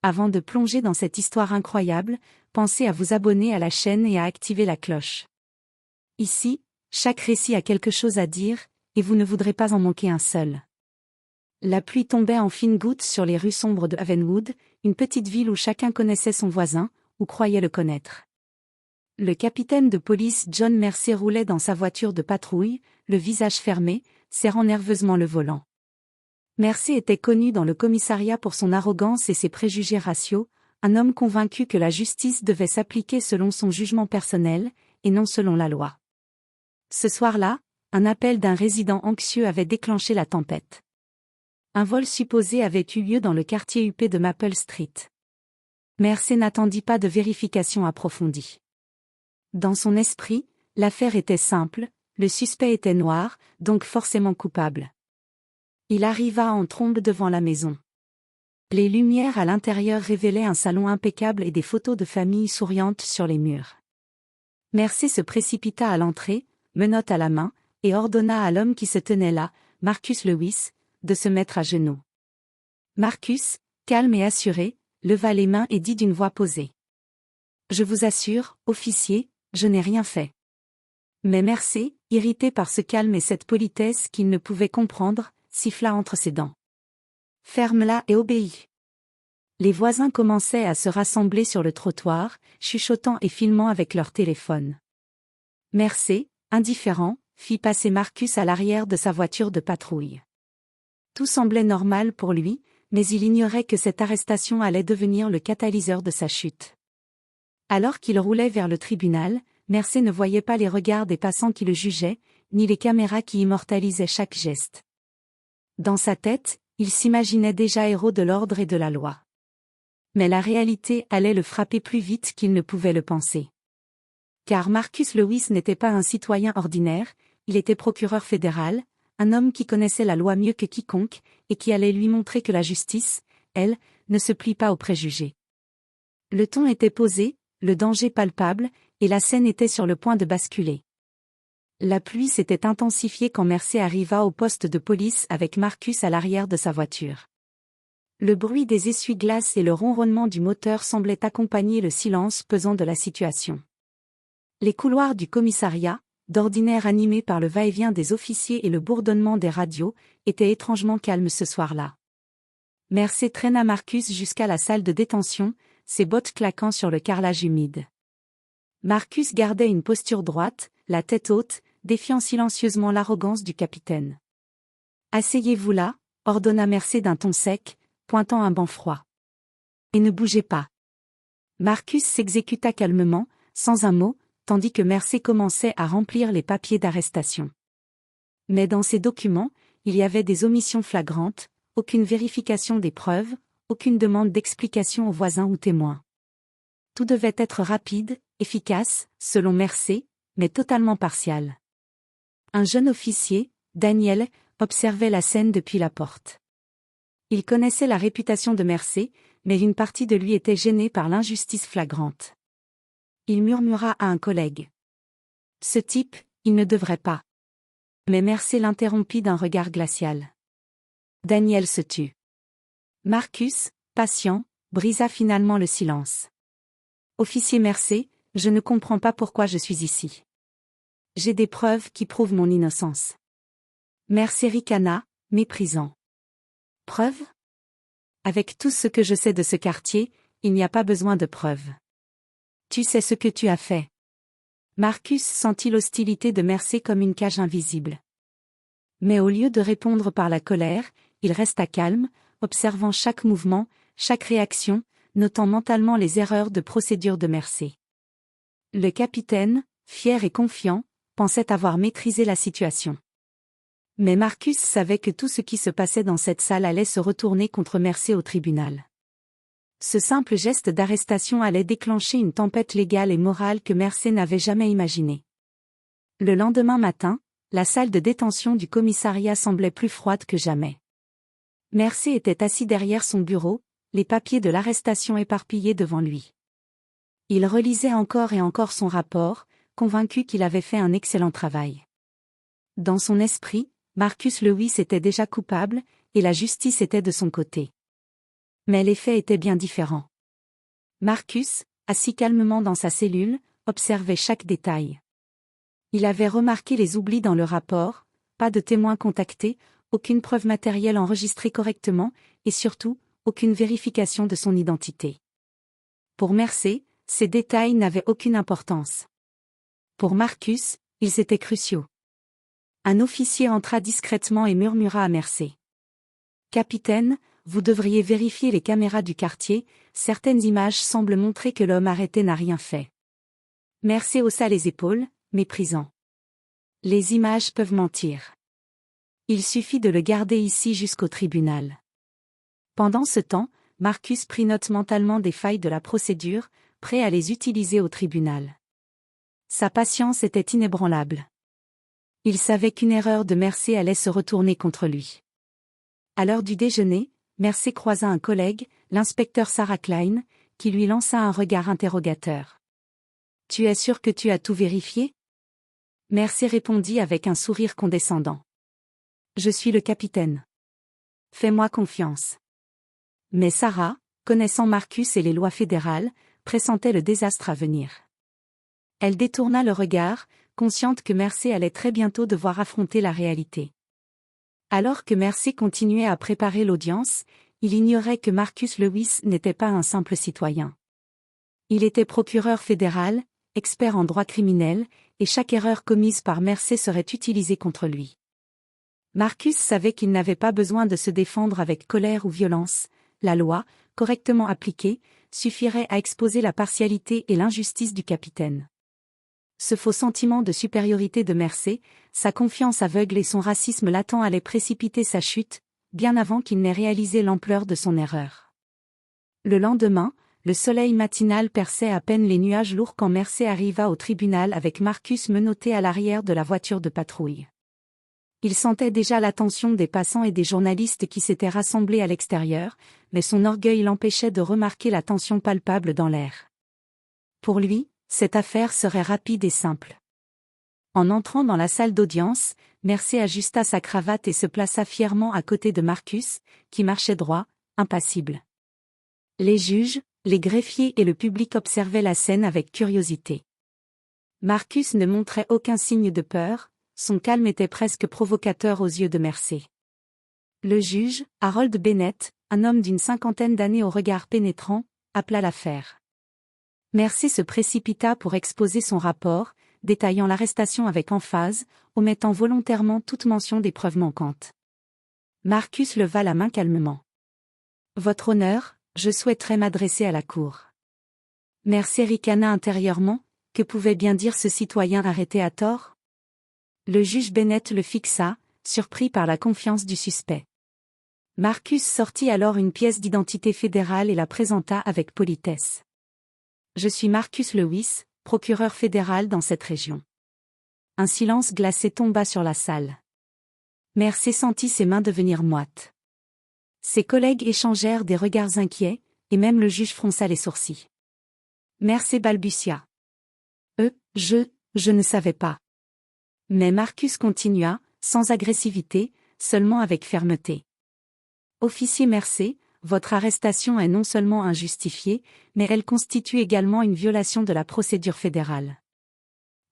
Avant de plonger dans cette histoire incroyable, pensez à vous abonner à la chaîne et à activer la cloche. Ici, chaque récit a quelque chose à dire, et vous ne voudrez pas en manquer un seul. La pluie tombait en fines gouttes sur les rues sombres de Havenwood, une petite ville où chacun connaissait son voisin, ou croyait le connaître. Le capitaine de police John Mercer roulait dans sa voiture de patrouille, le visage fermé, serrant nerveusement le volant. Mercer était connu dans le commissariat pour son arrogance et ses préjugés raciaux, un homme convaincu que la justice devait s'appliquer selon son jugement personnel, et non selon la loi. Ce soir-là, un appel d'un résident anxieux avait déclenché la tempête. Un vol supposé avait eu lieu dans le quartier huppé de Maple Street. Mercer n'attendit pas de vérification approfondie. Dans son esprit, l'affaire était simple, le suspect était noir, donc forcément coupable. Il arriva en trombe devant la maison. Les lumières à l'intérieur révélaient un salon impeccable et des photos de famille souriantes sur les murs. Mercer se précipita à l'entrée, menotte à la main, et ordonna à l'homme qui se tenait là, Marcus Lewis, de se mettre à genoux. Marcus, calme et assuré, leva les mains et dit d'une voix posée. « Je vous assure, officier, je n'ai rien fait. » Mais Mercer, irrité par ce calme et cette politesse qu'il ne pouvait comprendre, siffla entre ses dents. « Ferme-la et obéis. » Les voisins commençaient à se rassembler sur le trottoir, chuchotant et filmant avec leur téléphone. Mercer, indifférent, fit passer Marcus à l'arrière de sa voiture de patrouille. Tout semblait normal pour lui, mais il ignorait que cette arrestation allait devenir le catalyseur de sa chute. Alors qu'il roulait vers le tribunal, Mercer ne voyait pas les regards des passants qui le jugeaient, ni les caméras qui immortalisaient chaque geste. Dans sa tête, il s'imaginait déjà héros de l'ordre et de la loi. Mais la réalité allait le frapper plus vite qu'il ne pouvait le penser. Car Marcus Lewis n'était pas un citoyen ordinaire, il était procureur fédéral, un homme qui connaissait la loi mieux que quiconque, et qui allait lui montrer que la justice, elle, ne se plie pas aux préjugés. Le ton était posé, le danger palpable, et la scène était sur le point de basculer. La pluie s'était intensifiée quand Mercer arriva au poste de police avec Marcus à l'arrière de sa voiture. Le bruit des essuie-glaces et le ronronnement du moteur semblaient accompagner le silence pesant de la situation. Les couloirs du commissariat, d'ordinaire animés par le va-et-vient des officiers et le bourdonnement des radios, étaient étrangement calmes ce soir-là. Mercer traîna Marcus jusqu'à la salle de détention, ses bottes claquant sur le carrelage humide. Marcus gardait une posture droite, la tête haute, défiant silencieusement l'arrogance du capitaine. « Asseyez-vous là », ordonna Mercer d'un ton sec, pointant un banc froid. « Et ne bougez pas. » Marcus s'exécuta calmement, sans un mot, tandis que Mercer commençait à remplir les papiers d'arrestation. Mais dans ces documents, il y avait des omissions flagrantes, aucune vérification des preuves, aucune demande d'explication aux voisins ou témoins. Tout devait être rapide, efficace, selon Mercer, mais totalement partial. Un jeune officier, Daniel, observait la scène depuis la porte. Il connaissait la réputation de Mercer, mais une partie de lui était gênée par l'injustice flagrante. Il murmura à un collègue. « Ce type, il ne devrait pas. » Mais Mercer l'interrompit d'un regard glacial. Daniel se tut. Marcus, patient, brisa finalement le silence. « Officier Mercer, je ne comprends pas pourquoi je suis ici. J'ai des preuves qui prouvent mon innocence. » Mercer ricana, méprisant. « Preuves ? Avec tout ce que je sais de ce quartier, il n'y a pas besoin de preuves. Tu sais ce que tu as fait. » Marcus sentit l'hostilité de Mercer comme une cage invisible. Mais au lieu de répondre par la colère, il resta calme, observant chaque mouvement, chaque réaction, notant mentalement les erreurs de procédure de Mercer. Le capitaine, fier et confiant, pensait avoir maîtrisé la situation. Mais Marcus savait que tout ce qui se passait dans cette salle allait se retourner contre Mercer au tribunal. Ce simple geste d'arrestation allait déclencher une tempête légale et morale que Mercer n'avait jamais imaginée. Le lendemain matin, la salle de détention du commissariat semblait plus froide que jamais. Mercer était assis derrière son bureau, les papiers de l'arrestation éparpillés devant lui. Il relisait encore et encore son rapport, convaincu qu'il avait fait un excellent travail. Dans son esprit, Marcus Lewis était déjà coupable, et la justice était de son côté. Mais l'effet était bien différent. Marcus, assis calmement dans sa cellule, observait chaque détail. Il avait remarqué les oublis dans le rapport, pas de témoins contactés, aucune preuve matérielle enregistrée correctement, et surtout, aucune vérification de son identité. Pour Mercé, ces détails n'avaient aucune importance. Pour Marcus, ils étaient cruciaux. Un officier entra discrètement et murmura à Mercé. « Capitaine, vous devriez vérifier les caméras du quartier, certaines images semblent montrer que l'homme arrêté n'a rien fait. » Mercé haussa les épaules, méprisant. « Les images peuvent mentir. Il suffit de le garder ici jusqu'au tribunal. » Pendant ce temps, Marcus prit note mentalement des failles de la procédure, prêt à les utiliser au tribunal. Sa patience était inébranlable. Il savait qu'une erreur de Mercé allait se retourner contre lui. À l'heure du déjeuner, Mercé croisa un collègue, l'inspecteur Sarah Klein, qui lui lança un regard interrogateur. « Tu es sûr que tu as tout vérifié ?» Mercé répondit avec un sourire condescendant. « Je suis le capitaine. Fais-moi confiance. » Mais Sarah, connaissant Marcus et les lois fédérales, pressentait le désastre à venir. Elle détourna le regard, consciente que Mercé allait très bientôt devoir affronter la réalité. Alors que Mercé continuait à préparer l'audience, il ignorait que Marcus Lewis n'était pas un simple citoyen. Il était procureur fédéral, expert en droit criminel, et chaque erreur commise par Mercé serait utilisée contre lui. Marcus savait qu'il n'avait pas besoin de se défendre avec colère ou violence. La loi, correctement appliquée, suffirait à exposer la partialité et l'injustice du capitaine. Ce faux sentiment de supériorité de Mercé, sa confiance aveugle et son racisme latent allaient précipiter sa chute, bien avant qu'il n'ait réalisé l'ampleur de son erreur. Le lendemain, le soleil matinal perçait à peine les nuages lourds quand Mercé arriva au tribunal avec Marcus menotté à l'arrière de la voiture de patrouille. Il sentait déjà l'attention des passants et des journalistes qui s'étaient rassemblés à l'extérieur, mais son orgueil l'empêchait de remarquer la tension palpable dans l'air. Pour lui, cette affaire serait rapide et simple. En entrant dans la salle d'audience, Mercé ajusta sa cravate et se plaça fièrement à côté de Marcus, qui marchait droit, impassible. Les juges, les greffiers et le public observaient la scène avec curiosité. Marcus ne montrait aucun signe de peur, son calme était presque provocateur aux yeux de Mercé. Le juge, Harold Bennett, un homme d'une cinquantaine d'années au regard pénétrant, appela l'affaire. Mercé se précipita pour exposer son rapport, détaillant l'arrestation avec emphase, omettant volontairement toute mention des preuves manquantes. Marcus leva la main calmement. « Votre honneur, je souhaiterais m'adresser à la cour. » Mercé ricana intérieurement, que pouvait bien dire ce citoyen arrêté à tort? Le juge Bennett le fixa, surpris par la confiance du suspect. Marcus sortit alors une pièce d'identité fédérale et la présenta avec politesse. « Je suis Marcus Lewis, procureur fédéral dans cette région. » Un silence glacé tomba sur la salle. Mercé sentit ses mains devenir moites. Ses collègues échangèrent des regards inquiets, et même le juge fronça les sourcils. Mercé balbutia. « Je ne savais pas. » Mais Marcus continua, sans agressivité, seulement avec fermeté. « Officier Mercé, votre arrestation est non seulement injustifiée, mais elle constitue également une violation de la procédure fédérale.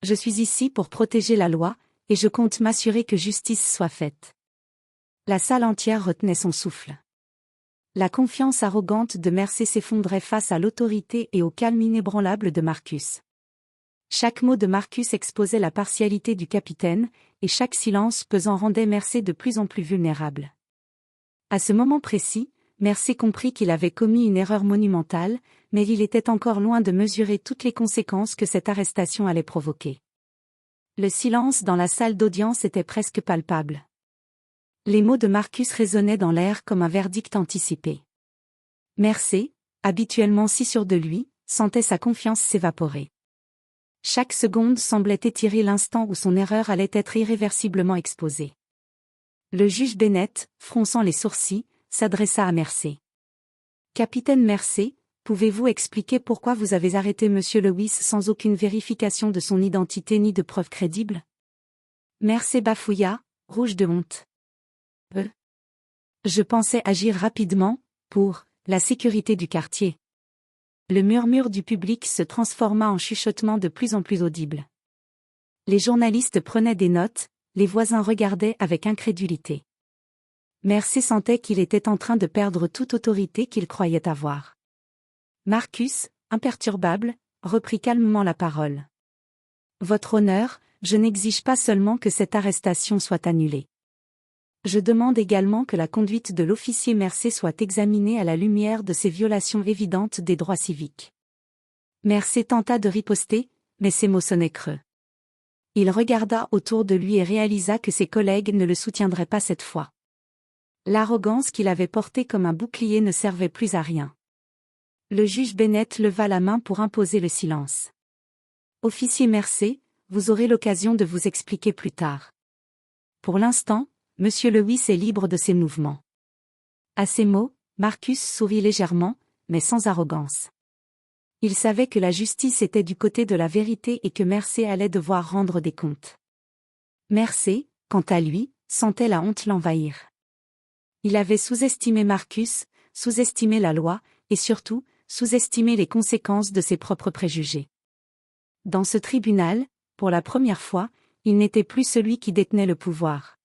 Je suis ici pour protéger la loi, et je compte m'assurer que justice soit faite. » La salle entière retenait son souffle. La confiance arrogante de Mercé s'effondrait face à l'autorité et au calme inébranlable de Marcus. Chaque mot de Marcus exposait la partialité du capitaine, et chaque silence pesant rendait Mercé de plus en plus vulnérable. À ce moment précis, Mercé comprit qu'il avait commis une erreur monumentale, mais il était encore loin de mesurer toutes les conséquences que cette arrestation allait provoquer. Le silence dans la salle d'audience était presque palpable. Les mots de Marcus résonnaient dans l'air comme un verdict anticipé. Mercé, habituellement si sûr de lui, sentait sa confiance s'évaporer. Chaque seconde semblait étirer l'instant où son erreur allait être irréversiblement exposée. Le juge Bennett, fronçant les sourcils, s'adressa à Mercé. « Capitaine Mercé, pouvez-vous expliquer pourquoi vous avez arrêté Monsieur Lewis sans aucune vérification de son identité ni de preuves crédibles ?» Mercé bafouilla, rouge de honte. « Je pensais agir rapidement, pour La sécurité du quartier. Le murmure du public se transforma en chuchotement de plus en plus audible. Les journalistes prenaient des notes, les voisins regardaient avec incrédulité. Mercé sentait qu'il était en train de perdre toute autorité qu'il croyait avoir. Marcus, imperturbable, reprit calmement la parole. Votre honneur, je n'exige pas seulement que cette arrestation soit annulée. Je demande également que la conduite de l'officier Mercé soit examinée à la lumière de ces violations évidentes des droits civiques. Mercé tenta de riposter, mais ses mots sonnaient creux. Il regarda autour de lui et réalisa que ses collègues ne le soutiendraient pas cette fois. L'arrogance qu'il avait portée comme un bouclier ne servait plus à rien. Le juge Bennett leva la main pour imposer le silence. Officier Mercé, vous aurez l'occasion de vous expliquer plus tard. Pour l'instant, Monsieur Lewis est libre de ses mouvements. À ces mots, Marcus sourit légèrement, mais sans arrogance. Il savait que la justice était du côté de la vérité et que Mercé allait devoir rendre des comptes. Mercé, quant à lui, sentait la honte l'envahir. Il avait sous-estimé Marcus, sous-estimé la loi, et surtout, sous-estimé les conséquences de ses propres préjugés. Dans ce tribunal, pour la première fois, il n'était plus celui qui détenait le pouvoir.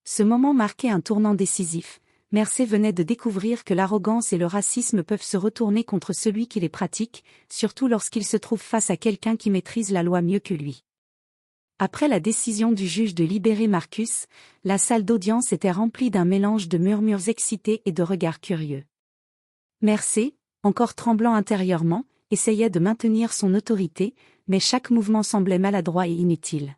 Ce moment marquait un tournant décisif. Mercé venait de découvrir que l'arrogance et le racisme peuvent se retourner contre celui qui les pratique, surtout lorsqu'il se trouve face à quelqu'un qui maîtrise la loi mieux que lui. Après la décision du juge de libérer Marcus, la salle d'audience était remplie d'un mélange de murmures excités et de regards curieux. Mercé, encore tremblant intérieurement, essayait de maintenir son autorité, mais chaque mouvement semblait maladroit et inutile.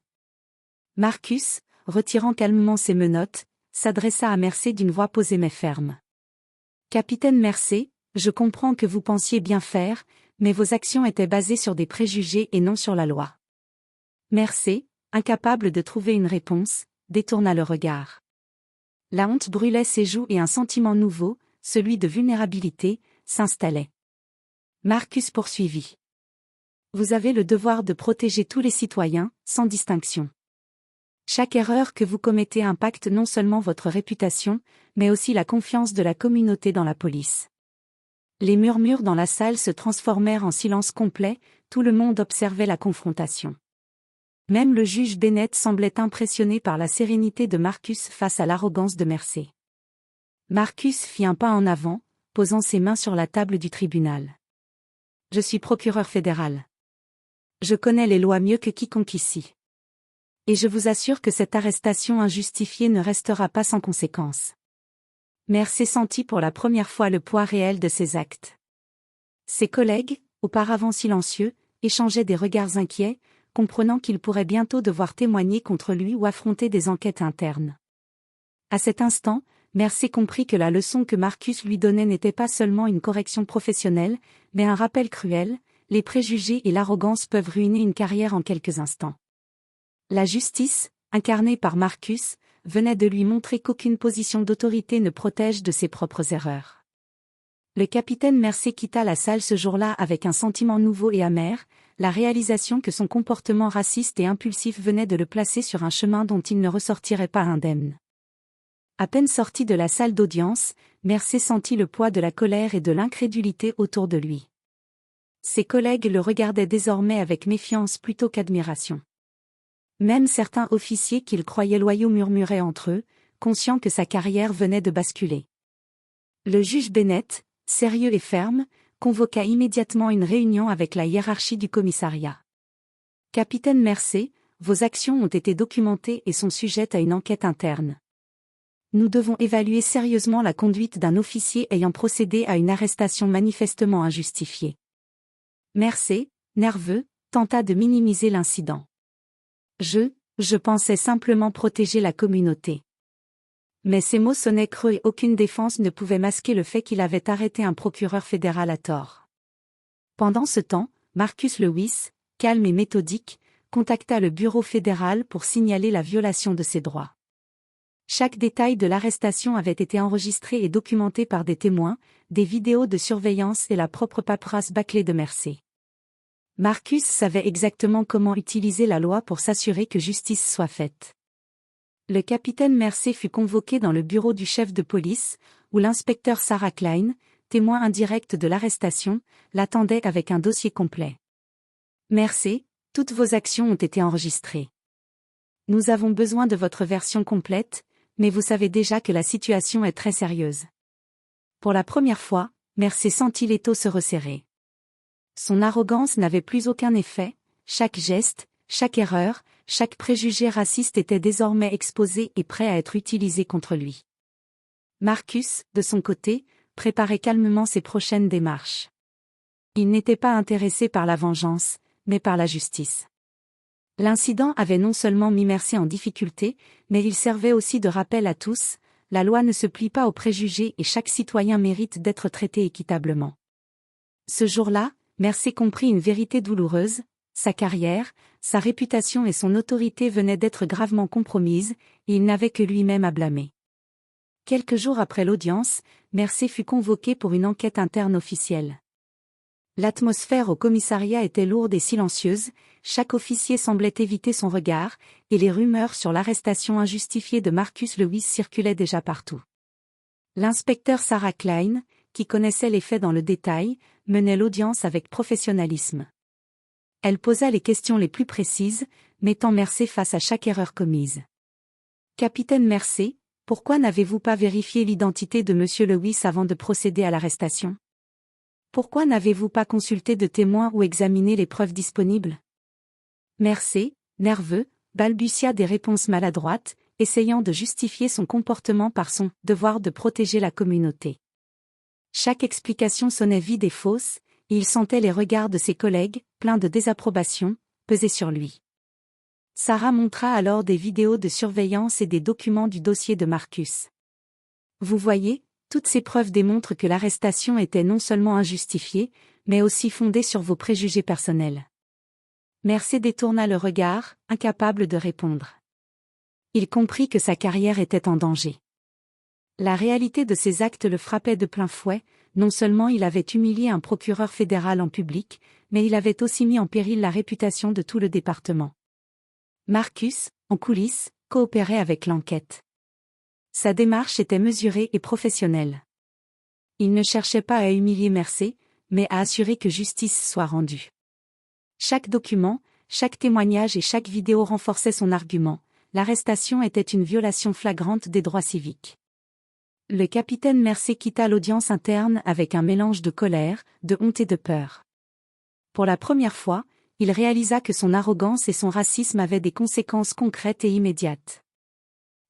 Marcus, retirant calmement ses menottes, s'adressa à Mercé d'une voix posée mais ferme. « Capitaine Mercé, je comprends que vous pensiez bien faire, mais vos actions étaient basées sur des préjugés et non sur la loi. » Mercé, incapable de trouver une réponse, détourna le regard. La honte brûlait ses joues et un sentiment nouveau, celui de vulnérabilité, s'installait. Marcus poursuivit. « Vous avez le devoir de protéger tous les citoyens, sans distinction. Chaque erreur que vous commettez impacte non seulement votre réputation, mais aussi la confiance de la communauté dans la police. » Les murmures dans la salle se transformèrent en silence complet, tout le monde observait la confrontation. Même le juge Bennett semblait impressionné par la sérénité de Marcus face à l'arrogance de Mercé. Marcus fit un pas en avant, posant ses mains sur la table du tribunal. « Je suis procureur fédéral. Je connais les lois mieux que quiconque ici. Et je vous assure que cette arrestation injustifiée ne restera pas sans conséquence. » Mercé sentit pour la première fois le poids réel de ses actes. Ses collègues, auparavant silencieux, échangeaient des regards inquiets, comprenant qu'il pourrait bientôt devoir témoigner contre lui ou affronter des enquêtes internes. À cet instant, Mercé comprit que la leçon que Marcus lui donnait n'était pas seulement une correction professionnelle, mais un rappel cruel: les préjugés et l'arrogance peuvent ruiner une carrière en quelques instants. La justice, incarnée par Marcus, venait de lui montrer qu'aucune position d'autorité ne protège de ses propres erreurs. Le capitaine Mercé quitta la salle ce jour-là avec un sentiment nouveau et amer, la réalisation que son comportement raciste et impulsif venait de le placer sur un chemin dont il ne ressortirait pas indemne. À peine sorti de la salle d'audience, Mercé sentit le poids de la colère et de l'incrédulité autour de lui. Ses collègues le regardaient désormais avec méfiance plutôt qu'admiration. Même certains officiers qu'il croyait loyaux murmuraient entre eux, conscients que sa carrière venait de basculer. Le juge Bennett, sérieux et ferme, convoqua immédiatement une réunion avec la hiérarchie du commissariat. « Capitaine Mercé, vos actions ont été documentées et sont sujettes à une enquête interne. Nous devons évaluer sérieusement la conduite d'un officier ayant procédé à une arrestation manifestement injustifiée. » Mercé, nerveux, tenta de minimiser l'incident. Je pensais simplement protéger la communauté. » Mais ces mots sonnaient creux et aucune défense ne pouvait masquer le fait qu'il avait arrêté un procureur fédéral à tort. Pendant ce temps, Marcus Lewis, calme et méthodique, contacta le bureau fédéral pour signaler la violation de ses droits. Chaque détail de l'arrestation avait été enregistré et documenté par des témoins, des vidéos de surveillance et la propre paperasse bâclée de Mercé. Marcus savait exactement comment utiliser la loi pour s'assurer que justice soit faite. Le capitaine Mercé fut convoqué dans le bureau du chef de police, où l'inspecteur Sarah Klein, témoin indirect de l'arrestation, l'attendait avec un dossier complet. Merci, toutes vos actions ont été enregistrées. Nous avons besoin de votre version complète, mais vous savez déjà que la situation est très sérieuse. Pour la première fois, Mercé sentit l'étau se resserrer. Son arrogance n'avait plus aucun effet, chaque geste, chaque erreur, chaque préjugé raciste était désormais exposé et prêt à être utilisé contre lui. Marcus, de son côté, préparait calmement ses prochaines démarches. Il n'était pas intéressé par la vengeance, mais par la justice. L'incident avait non seulement mis Mercé en difficulté, mais il servait aussi de rappel à tous, la loi ne se plie pas aux préjugés et chaque citoyen mérite d'être traité équitablement. Ce jour-là, Mercé comprit une vérité douloureuse, sa carrière, sa réputation et son autorité venaient d'être gravement compromises, et il n'avait que lui-même à blâmer. Quelques jours après l'audience, Mercé fut convoqué pour une enquête interne officielle. L'atmosphère au commissariat était lourde et silencieuse, chaque officier semblait éviter son regard, et les rumeurs sur l'arrestation injustifiée de Marcus Lewis circulaient déjà partout. L'inspecteur Sarah Klein, qui connaissait les faits dans le détail, menait l'audience avec professionnalisme. Elle posa les questions les plus précises, mettant Mercé face à chaque erreur commise. « Capitaine Mercé, pourquoi n'avez-vous pas vérifié l'identité de M. Lewis avant de procéder à l'arrestation ? Pourquoi n'avez-vous pas consulté de témoins ou examiné les preuves disponibles ?» Mercé, nerveux, balbutia des réponses maladroites, essayant de justifier son comportement par son « devoir de protéger la communauté ». Chaque explication sonnait vide et fausse, et il sentait les regards de ses collègues, pleins de désapprobation, peser sur lui. Sarah montra alors des vidéos de surveillance et des documents du dossier de Marcus. « Vous voyez, toutes ces preuves démontrent que l'arrestation était non seulement injustifiée, mais aussi fondée sur vos préjugés personnels. » Mercé détourna le regard, incapable de répondre. Il comprit que sa carrière était en danger. La réalité de ses actes le frappait de plein fouet, non seulement il avait humilié un procureur fédéral en public, mais il avait aussi mis en péril la réputation de tout le département. Marcus, en coulisses, coopérait avec l'enquête. Sa démarche était mesurée et professionnelle. Il ne cherchait pas à humilier Mercé, mais à assurer que justice soit rendue. Chaque document, chaque témoignage et chaque vidéo renforçait son argument, l'arrestation était une violation flagrante des droits civiques. Le capitaine Mercé quitta l'audience interne avec un mélange de colère, de honte et de peur. Pour la première fois, il réalisa que son arrogance et son racisme avaient des conséquences concrètes et immédiates.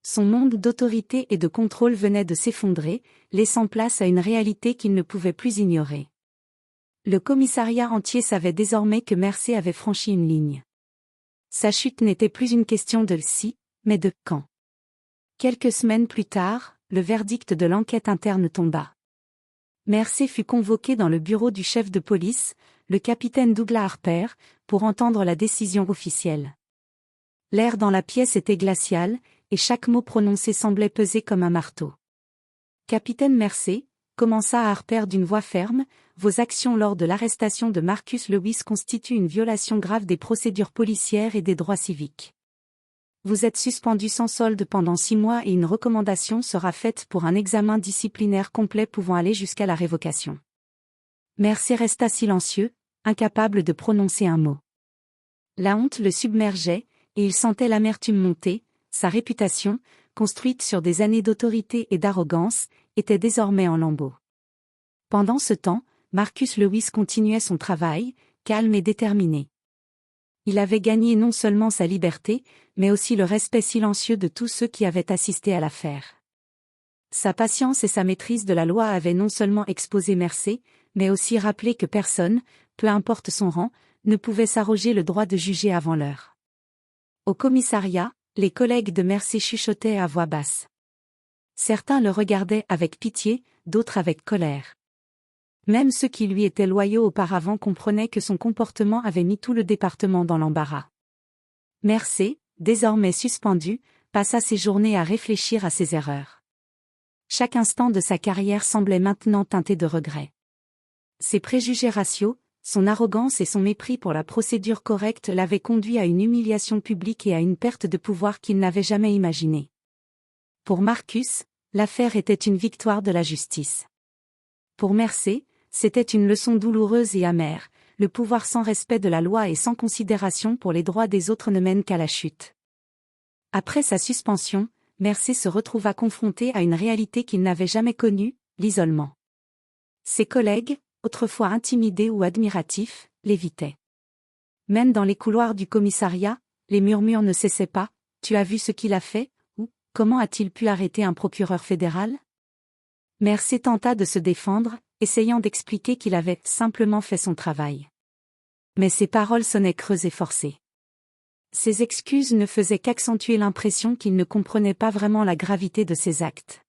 Son monde d'autorité et de contrôle venait de s'effondrer, laissant place à une réalité qu'il ne pouvait plus ignorer. Le commissariat entier savait désormais que Mercé avait franchi une ligne. Sa chute n'était plus une question de si, mais de quand. Quelques semaines plus tard, le verdict de l'enquête interne tomba. Mercé fut convoqué dans le bureau du chef de police, le capitaine Douglas Harper, pour entendre la décision officielle. L'air dans la pièce était glacial, et chaque mot prononcé semblait peser comme un marteau. « Capitaine Mercé », commença Harper d'une voix ferme, « vos actions lors de l'arrestation de Marcus Lewis constituent une violation grave des procédures policières et des droits civiques. Vous êtes suspendu sans solde pendant 6 mois et une recommandation sera faite pour un examen disciplinaire complet pouvant aller jusqu'à la révocation. » Mercé resta silencieux, incapable de prononcer un mot. La honte le submergeait, et il sentait l'amertume monter, sa réputation, construite sur des années d'autorité et d'arrogance, était désormais en lambeaux. Pendant ce temps, Marcus Lewis continuait son travail, calme et déterminé. Il avait gagné non seulement sa liberté, mais aussi le respect silencieux de tous ceux qui avaient assisté à l'affaire. Sa patience et sa maîtrise de la loi avaient non seulement exposé Mercé, mais aussi rappelé que personne, peu importe son rang, ne pouvait s'arroger le droit de juger avant l'heure. Au commissariat, les collègues de Mercé chuchotaient à voix basse. Certains le regardaient avec pitié, d'autres avec colère. Même ceux qui lui étaient loyaux auparavant comprenaient que son comportement avait mis tout le département dans l'embarras. Mercé, désormais suspendu, passa ses journées à réfléchir à ses erreurs. Chaque instant de sa carrière semblait maintenant teinté de regrets. Ses préjugés raciaux, son arrogance et son mépris pour la procédure correcte l'avaient conduit à une humiliation publique et à une perte de pouvoir qu'il n'avait jamais imaginée. Pour Marcus, l'affaire était une victoire de la justice. Pour Mercé, c'était une leçon douloureuse et amère, le pouvoir sans respect de la loi et sans considération pour les droits des autres ne mène qu'à la chute. Après sa suspension, Mercé se retrouva confronté à une réalité qu'il n'avait jamais connue, l'isolement. Ses collègues, autrefois intimidés ou admiratifs, l'évitaient. Même dans les couloirs du commissariat, les murmures ne cessaient pas. « Tu as vu ce qu'il a fait ?» ou « Comment a-t-il pu arrêter un procureur fédéral ?» Mercé tenta de se défendre, essayant d'expliquer qu'il avait simplement fait son travail. Mais ses paroles sonnaient creuses et forcées. Ses excuses ne faisaient qu'accentuer l'impression qu'il ne comprenait pas vraiment la gravité de ses actes.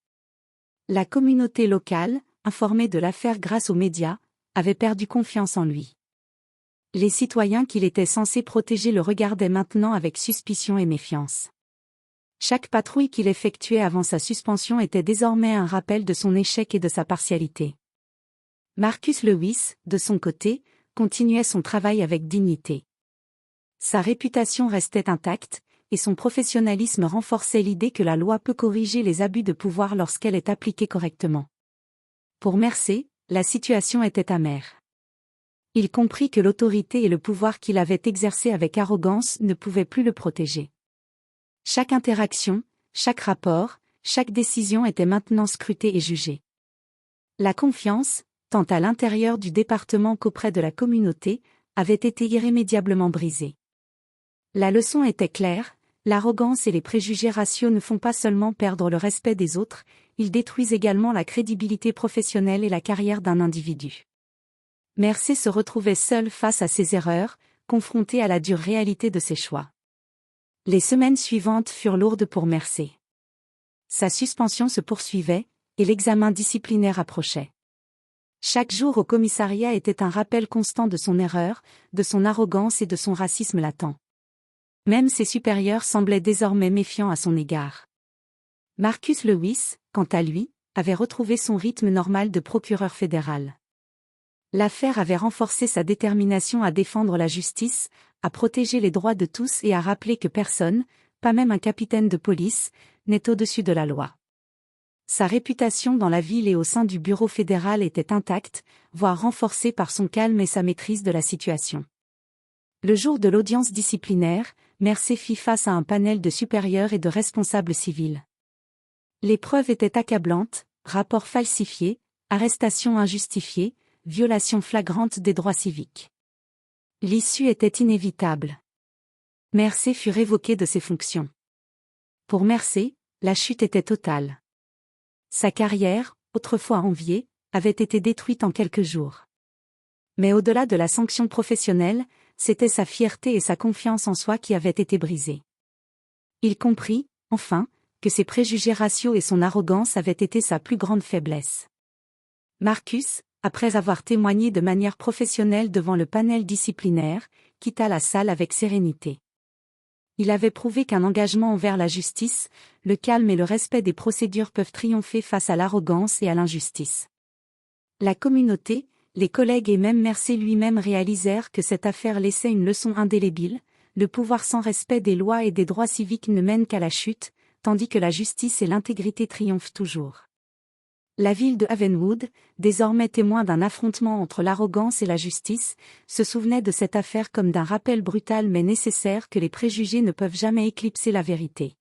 La communauté locale, informée de l'affaire grâce aux médias, avait perdu confiance en lui. Les citoyens qu'il était censé protéger le regardaient maintenant avec suspicion et méfiance. Chaque patrouille qu'il effectuait avant sa suspension était désormais un rappel de son échec et de sa partialité. Marcus Lewis, de son côté, continuait son travail avec dignité. Sa réputation restait intacte, et son professionnalisme renforçait l'idée que la loi peut corriger les abus de pouvoir lorsqu'elle est appliquée correctement. Pour Mercé, la situation était amère. Il comprit que l'autorité et le pouvoir qu'il avait exercé avec arrogance ne pouvaient plus le protéger. Chaque interaction, chaque rapport, chaque décision était maintenant scrutée et jugée. La confiance, tant à l'intérieur du département qu'auprès de la communauté, avait été irrémédiablement brisée. La leçon était claire, l'arrogance et les préjugés raciaux ne font pas seulement perdre le respect des autres, ils détruisent également la crédibilité professionnelle et la carrière d'un individu. Mercé se retrouvait seul face à ses erreurs, confronté à la dure réalité de ses choix. Les semaines suivantes furent lourdes pour Mercé. Sa suspension se poursuivait, et l'examen disciplinaire approchait. Chaque jour au commissariat était un rappel constant de son erreur, de son arrogance et de son racisme latent. Même ses supérieurs semblaient désormais méfiants à son égard. Marcus Lewis, quant à lui, avait retrouvé son rythme normal de procureur fédéral. L'affaire avait renforcé sa détermination à défendre la justice, à protéger les droits de tous et à rappeler que personne, pas même un capitaine de police, n'est au-dessus de la loi. Sa réputation dans la ville et au sein du bureau fédéral était intacte, voire renforcée par son calme et sa maîtrise de la situation. Le jour de l'audience disciplinaire, Mercé fit face à un panel de supérieurs et de responsables civils. Les preuves étaient accablantes, rapports falsifiés, arrestations injustifiées, violations flagrantes des droits civiques. L'issue était inévitable. Mercé fut révoqué de ses fonctions. Pour Mercé, la chute était totale. Sa carrière, autrefois enviée, avait été détruite en quelques jours. Mais au-delà de la sanction professionnelle, c'était sa fierté et sa confiance en soi qui avaient été brisées. Il comprit, enfin, que ses préjugés raciaux et son arrogance avaient été sa plus grande faiblesse. Marcus, après avoir témoigné de manière professionnelle devant le panel disciplinaire, quitta la salle avec sérénité. Il avait prouvé qu'un engagement envers la justice, le calme et le respect des procédures peuvent triompher face à l'arrogance et à l'injustice. La communauté, les collègues et même Mercé lui-même réalisèrent que cette affaire laissait une leçon indélébile, le pouvoir sans respect des lois et des droits civiques ne mène qu'à la chute, tandis que la justice et l'intégrité triomphent toujours. La ville de Havenwood, désormais témoin d'un affrontement entre l'arrogance et la justice, se souvenait de cette affaire comme d'un rappel brutal mais nécessaire que les préjugés ne peuvent jamais éclipser la vérité.